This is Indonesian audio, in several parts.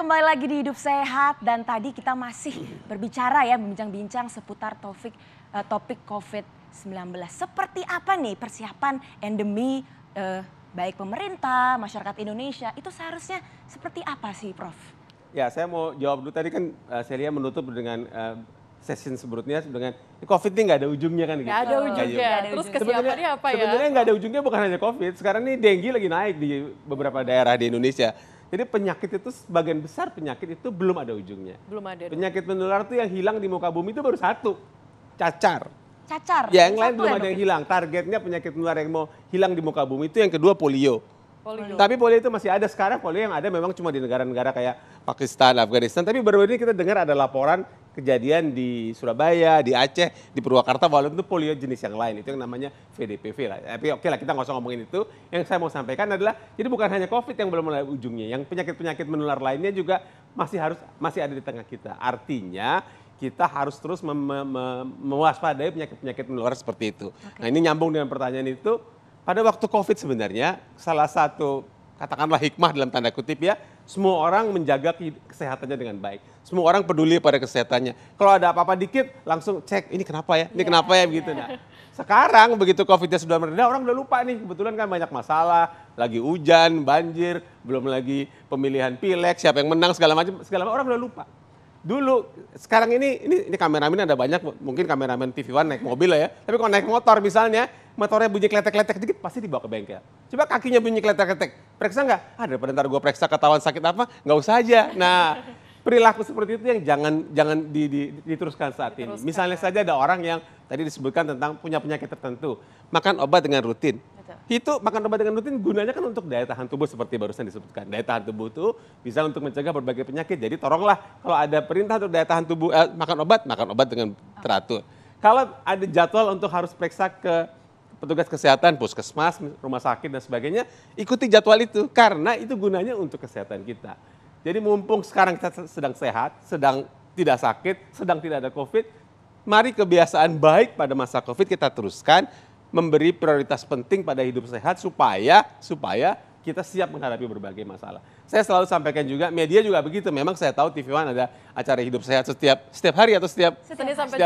kembali lagi di Hidup Sehat dan tadi kita masih berbicara ya, membincang-bincang seputar topik COVID-19. Seperti apa nih persiapan endemi baik pemerintah, masyarakat Indonesia, itu seharusnya seperti apa sih Prof? Ya, saya mau jawab dulu tadi kan Celia menutup dengan session sebelumnya dengan COVID ini nggak ada ujungnya kan gitu. Nggak ada ujungnya. Terus kesiapannya apa ya? Sebenarnya nggak ada ujungnya bukan hanya COVID. Sekarang ini dengue lagi naik di beberapa daerah di Indonesia. Jadi penyakit itu sebagian besar penyakit itu belum ada ujungnya. Belum ada. Penyakit menular itu yang hilang di muka bumi itu baru satu, cacar. Cacar? Ya, yang lain belum ya, ada yang hilang. Targetnya penyakit menular yang mau hilang di muka bumi itu yang kedua polio. Tapi polio itu masih ada sekarang, polio yang ada memang cuma di negara-negara kayak Pakistan, Afghanistan. Tapi baru ini kita dengar ada laporan kejadian di Surabaya, di Aceh, di Purwakarta, walaupun itu polio jenis yang lain. Itu yang namanya VDPV lah. Tapi oke lah, kita nggak usah ngomongin itu. Yang saya mau sampaikan adalah, jadi bukan hanya COVID yang belum ada ujungnya. Yang penyakit-penyakit menular lainnya juga masih ada di tengah kita. Artinya, kita harus terus mewaspadai penyakit-penyakit menular seperti itu. Nah, ini nyambung dengan pertanyaan itu. Pada waktu COVID sebenarnya, salah satu katakanlah hikmah dalam tanda kutip ya, semua orang menjaga kesehatannya dengan baik. Semua orang peduli pada kesehatannya. Kalau ada apa-apa dikit, langsung cek, ini kenapa ya, kenapa ya, begitu. Nah, sekarang begitu COVID-nya sudah mereda, orang udah lupa nih, kebetulan kan banyak masalah, lagi hujan, banjir, belum lagi pemilihan pileg, siapa yang menang, segala macam, orang udah lupa. Dulu, sekarang ini kameramen ada banyak, mungkin kameramen TV One naik mobil lah ya. Tapi kalau naik motor misalnya, motornya bunyi kletek-kletek dikit, pasti dibawa ke bengkel. Coba kakinya bunyi kletek-kletek, periksa nggak? Daripada ntar gue periksa ketahuan sakit apa, nggak usah aja. Nah, perilaku seperti itu yang jangan diteruskan saat ini. Misalnya saja ada orang yang tadi disebutkan tentang punya penyakit tertentu, makan obat dengan rutin. Itu makan obat dengan rutin gunanya kan untuk daya tahan tubuh seperti barusan disebutkan. Daya tahan tubuh itu bisa untuk mencegah berbagai penyakit. Jadi tolonglah kalau ada perintah untuk daya tahan tubuh makan obat dengan teratur. Kalau ada jadwal untuk harus periksa ke petugas kesehatan, puskesmas, rumah sakit dan sebagainya, ikuti jadwal itu karena itu gunanya untuk kesehatan kita. Jadi mumpung sekarang kita sedang sehat, sedang tidak sakit, sedang tidak ada COVID, mari kebiasaan baik pada masa COVID kita teruskan, memberi prioritas penting pada hidup sehat supaya kita siap menghadapi berbagai masalah. Saya selalu sampaikan juga, media juga begitu. Memang saya tahu TV One ada acara hidup sehat setiap hari atau setiap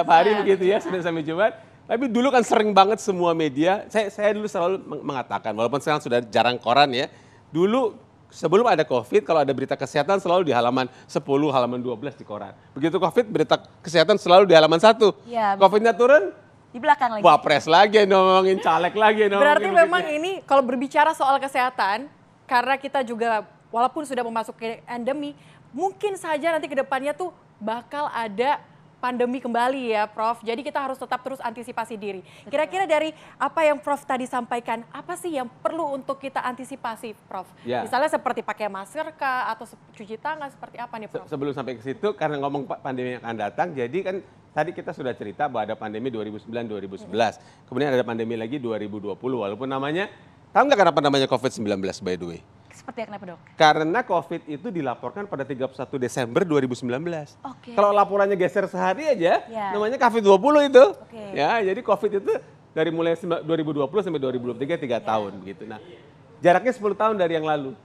hari begitu ya, Senin sampai Jumat. Tapi dulu kan sering banget semua media, saya dulu selalu mengatakan, walaupun sekarang sudah jarang koran ya, dulu sebelum ada COVID, kalau ada berita kesehatan selalu di halaman 10, halaman 12 di koran. Begitu COVID, berita kesehatan selalu di halaman 1. Ya, COVID-nya turun, di belakang lagi. Wapres lagi, ngomongin caleg lagi. Berarti memang ini kalau berbicara soal kesehatan, karena kita juga walaupun sudah memasuki endemi, mungkin saja nanti ke depannya tuh bakal ada pandemi kembali ya Prof. Jadi kita harus tetap terus antisipasi diri. Kira-kira dari apa yang Prof tadi sampaikan, apa sih yang perlu untuk kita antisipasi Prof? Ya. Misalnya seperti pakai masker kah atau cuci tangan, seperti apa nih Prof? Sebelum sampai ke situ, karena ngomong pandemi yang akan datang, jadi kan tadi kita sudah cerita bahwa ada pandemi 2009-2011. Kemudian ada pandemi lagi 2020, walaupun namanya, tahu nggak kenapa namanya COVID-19 by the way? Seperti kenapa dok? Karena COVID itu dilaporkan pada 31 Desember 2019. Kalau laporannya geser sehari aja, namanya COVID-20 itu. Ya, jadi COVID itu dari mulai 2020 sampai 2023, 3 tahun gitu. Nah, jaraknya 10 tahun dari yang lalu.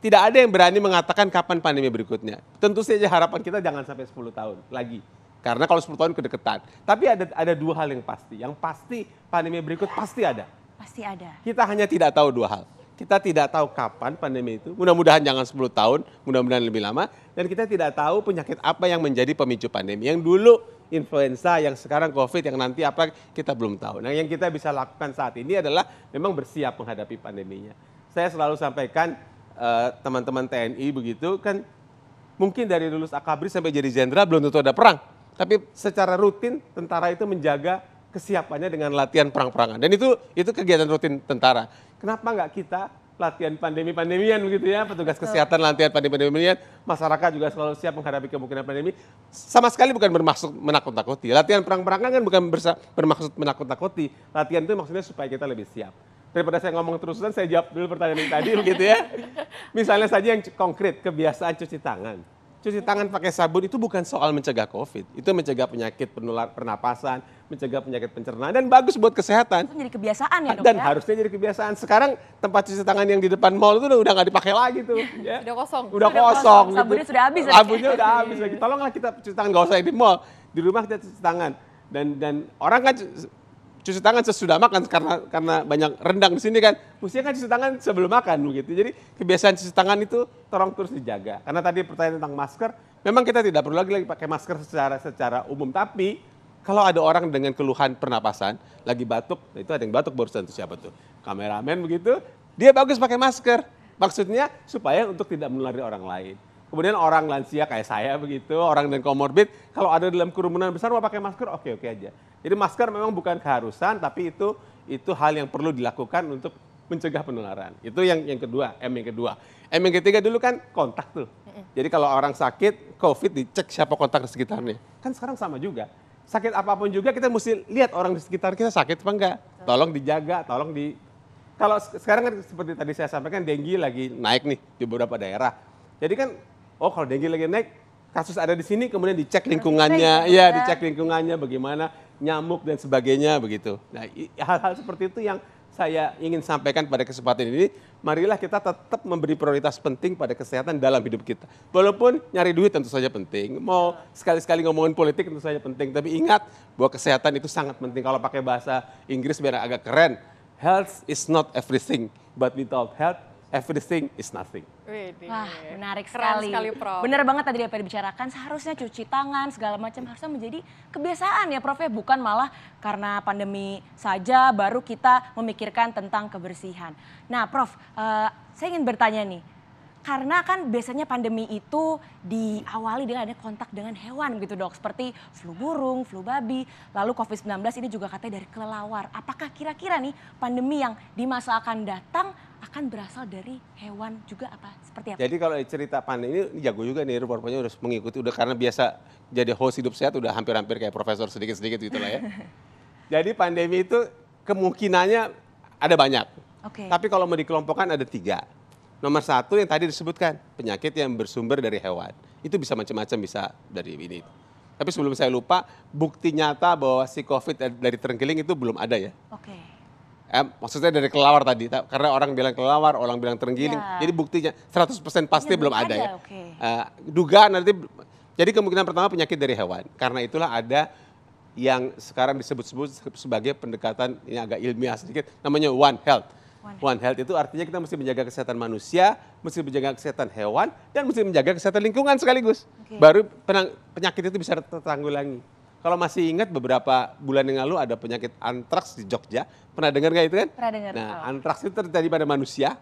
Tidak ada yang berani mengatakan kapan pandemi berikutnya. Tentu saja harapan kita jangan sampai 10 tahun lagi. Karena kalau 10 tahun kedekatan. Tapi ada dua hal yang pasti. Yang pasti pandemi berikut pasti ada. Pasti ada. Kita hanya tidak tahu dua hal. Kita tidak tahu kapan pandemi itu, mudah-mudahan jangan 10 tahun, mudah-mudahan lebih lama. Dan kita tidak tahu penyakit apa yang menjadi pemicu pandemi. Yang dulu influenza, yang sekarang COVID, yang nanti apa kita belum tahu. Nah, yang kita bisa lakukan saat ini adalah memang bersiap menghadapi pandeminya. Saya selalu sampaikan teman-teman TNI begitu kan, mungkin dari lulus akabri sampai jadi jenderal belum tentu ada perang. Tapi secara rutin tentara itu menjaga kesiapannya dengan latihan perang-perangan. Dan itu kegiatan rutin tentara. Kenapa nggak kita latihan pandemi-pandemian begitu ya, petugas kesehatan latihan pandemi-pandemian, masyarakat juga selalu siap menghadapi kemungkinan pandemi. Sama sekali bukan bermaksud menakut-nakuti. Latihan perang-perangan kan bukan bermaksud menakut-nakuti. Latihan itu maksudnya supaya kita lebih siap. Daripada saya ngomong terusan, saya jawab dulu pertanyaan yang tadi begitu ya. Misalnya saja yang konkret, kebiasaan cuci tangan. cuci tangan pakai sabun itu bukan soal mencegah COVID. Itu mencegah penyakit penular pernapasan, mencegah penyakit pencernaan, dan bagus buat kesehatan. Itu jadi kebiasaan ya dok Dan ya? harusnya jadi kebiasaan. Sekarang tempat cuci tangan yang di depan mall itu udah nggak dipakai lagi tuh. Ya. Udah kosong. Udah kosong. Gitu. Sabunnya sudah habis. Sabunnya udah habis lagi. Tolonglah kita cuci tangan, nggak usah di mall. Di rumah kita cuci tangan. Dan orang kan cuci tangan sesudah makan karena banyak rendang di sini kan. Mestinya kan cuci tangan sebelum makan begitu. Jadi kebiasaan cuci tangan itu tolong terus dijaga. Karena tadi pertanyaan tentang masker, memang kita tidak perlu lagi pakai masker secara umum. Tapi kalau ada orang dengan keluhan pernapasan, lagi batuk, itu ada yang batuk barusan itu siapa tuh? Kameramen begitu, dia bagus pakai masker. Maksudnya supaya untuk tidak menulari orang lain. Kemudian orang lansia kayak saya begitu, orang dengan komorbid, kalau ada dalam kerumunan besar mau pakai masker, oke aja. Jadi masker memang bukan keharusan, tapi itu hal yang perlu dilakukan untuk mencegah penularan. Itu yang kedua, M yang kedua. M yang ketiga dulu kan kontak tuh. Jadi kalau orang sakit, COVID dicek siapa kontak di sekitarnya. Kan sekarang sama juga. Sakit apapun juga kita mesti lihat orang di sekitar kita sakit apa enggak. Tolong dijaga, kalau sekarang kan seperti tadi saya sampaikan, dengue lagi naik nih di beberapa daerah. Jadi kan, kalau dengue lagi naik, kasus ada di sini, kemudian dicek lingkungannya, dicek lingkungannya bagaimana, nyamuk dan sebagainya begitu. Nah, hal-hal seperti itu yang saya ingin sampaikan pada kesempatan ini. Marilah kita tetap memberi prioritas penting pada kesehatan dalam hidup kita. Walaupun nyari duit tentu saja penting, mau sekali-sekali ngomongin politik tentu saja penting, tapi ingat bahwa kesehatan itu sangat penting. Kalau pakai bahasa Inggris biar agak keren, health is not everything, but without health, everything is nothing. Wah, menarik Keren sekali. sekali, Prof. Bener banget tadi apa yang dibicarakan, seharusnya cuci tangan segala macam harusnya menjadi kebiasaan ya Prof ya, bukan malah karena pandemi saja baru kita memikirkan tentang kebersihan. Nah Prof, saya ingin bertanya nih, karena kan biasanya pandemi itu diawali dengan adanya kontak dengan hewan gitu dok, seperti flu burung, flu babi, lalu COVID-19 ini juga katanya dari kelelawar. Apakah kira-kira nih pandemi yang di masa akan datang akan berasal dari hewan juga apa? Seperti apa? Jadi kalau cerita pandemi ini jago juga nih, rupanya udah mengikuti, udah karena biasa jadi host hidup sehat udah hampir-hampir kayak profesor sedikit-sedikit gitu lah ya. Jadi pandemi itu kemungkinannya ada banyak. Oke. Tapi kalau mau dikelompokkan ada 3. Nomor 1 yang tadi disebutkan, penyakit yang bersumber dari hewan. Itu bisa macam-macam, bisa dari ini. Tapi sebelum saya lupa, bukti nyata bahwa si COVID dari terenggiling itu belum ada ya. Oke. Maksudnya dari kelelawar tadi, karena orang bilang kelelawar, orang bilang terenggiling. Ya. Jadi buktinya 100% pasti belum ada ya. Oke. Dugaan nanti, jadi kemungkinan pertama penyakit dari hewan. Karena itulah ada yang sekarang disebut-sebut sebagai pendekatan, ini agak ilmiah sedikit, namanya One Health. One Health itu artinya kita mesti menjaga kesehatan manusia, mesti menjaga kesehatan hewan, dan mesti menjaga kesehatan lingkungan sekaligus. Oke. Baru penyakit itu bisa tertanggulangi. Kalau masih ingat beberapa bulan yang lalu ada penyakit antraks di Jogja. Pernah dengar nggak itu kan? Pernah dengar. Nah, antraks itu terjadi pada manusia,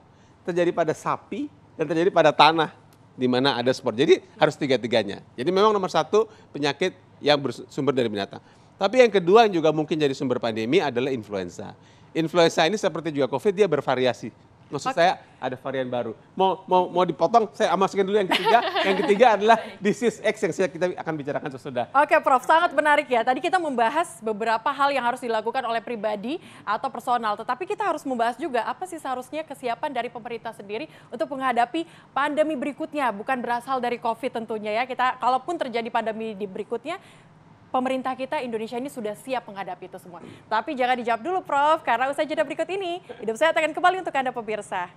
terjadi pada sapi, dan terjadi pada tanah di mana ada spor. Jadi harus tiga-tiganya. Jadi memang nomor 1 penyakit yang bersumber dari binatang. Tapi yang kedua yang juga mungkin jadi sumber pandemi adalah influenza. Influenza ini seperti juga COVID, dia bervariasi. Maksud saya ada varian baru. Mau dipotong, saya masukin dulu yang ketiga. Yang ketiga adalah disease X yang kita akan bicarakan sesudah. Oke Prof, sangat menarik ya. Tadi kita membahas beberapa hal yang harus dilakukan oleh pribadi atau personal. Tetapi kita harus membahas juga apa sih seharusnya kesiapan dari pemerintah sendiri untuk menghadapi pandemi berikutnya. Bukan berasal dari COVID tentunya ya. Kalaupun terjadi pandemi di berikutnya, pemerintah kita Indonesia ini sudah siap menghadapi itu semua. Tapi jangan dijawab dulu Prof, karena usai jeda berikut ini, Hidup Sehat akan kembali untuk Anda pemirsa.